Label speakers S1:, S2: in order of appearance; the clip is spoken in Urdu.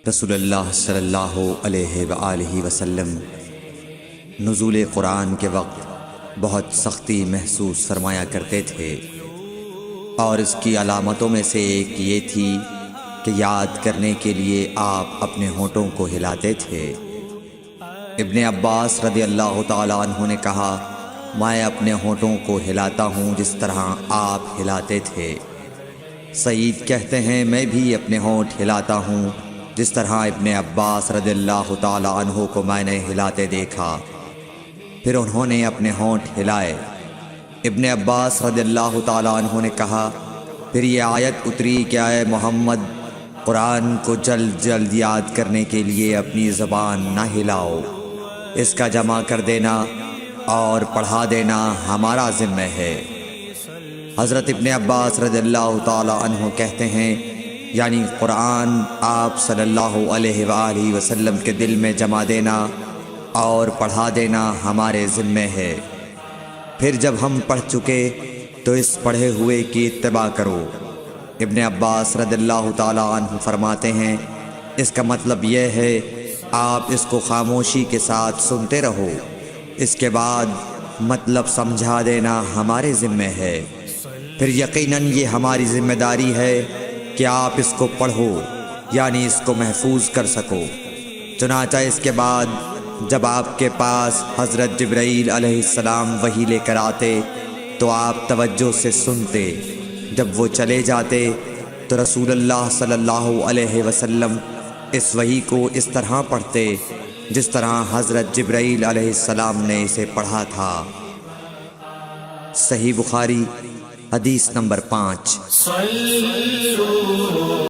S1: رسول اللہ صلی اللہ علیہ وآلہ وسلم نزول قرآن کے وقت بہت سختی محسوس فرمایا کرتے تھے، اور اس کی علامتوں میں سے ایک یہ تھی کہ یاد کرنے کے لیے آپ اپنے ہونٹوں کو ہلاتے تھے۔ ابن عباس رضی اللہ تعالیٰ عنہ نے کہا، میں اپنے ہونٹوں کو ہلاتا ہوں جس طرح آپ ہلاتے تھے۔ سعید کہتے ہیں، میں بھی اپنے ہونٹ ہلاتا ہوں جس طرح ابن عباس رضی اللہ تعالیٰ عنہ کو میں نے ہلاتے دیکھا۔ پھر انہوں نے اپنے ہونٹ ہلائے۔ ابن عباس رضی اللہ تعالیٰ عنہ نے کہا، پھر یہ آیت اتری کہ اے محمد، قرآن کو جلد جلد یاد کرنے کے لیے اپنی زبان نہ ہلاؤ، اس کا جمع کر دینا اور پڑھا دینا ہمارا ذمہ ہے۔ حضرت ابن عباس رضی اللہ تعالیٰ عنہ کہتے ہیں، یعنی قرآن آپ صلی اللہ علیہ وآلہ وسلم کے دل میں جمع دینا اور پڑھا دینا ہمارے ذمہ ہے۔ پھر جب ہم پڑھ چکے تو اس پڑھے ہوئے کی اتباع کرو۔ ابن عباس رضی اللہ تعالیٰ عنہ فرماتے ہیں، اس کا مطلب یہ ہے آپ اس کو خاموشی کے ساتھ سنتے رہو، اس کے بعد مطلب سمجھا دینا ہمارے ذمہ ہے۔ پھر یقیناً یہ ہماری ذمہ داری ہے کہ آپ اس کو پڑھو، یعنی اس کو محفوظ کر سکو۔ چنانچہ اس کے بعد جب آپ کے پاس حضرت جبرائیل علیہ السلام وحی لے کر آتے تو آپ توجہ سے سنتے، جب وہ چلے جاتے تو رسول اللہ صلی اللہ علیہ وسلم اس وحی کو اس طرح پڑھتے جس طرح حضرت جبرائیل علیہ السلام نے اسے پڑھا تھا۔ صحیح بخاری حدیث نمبر 5۔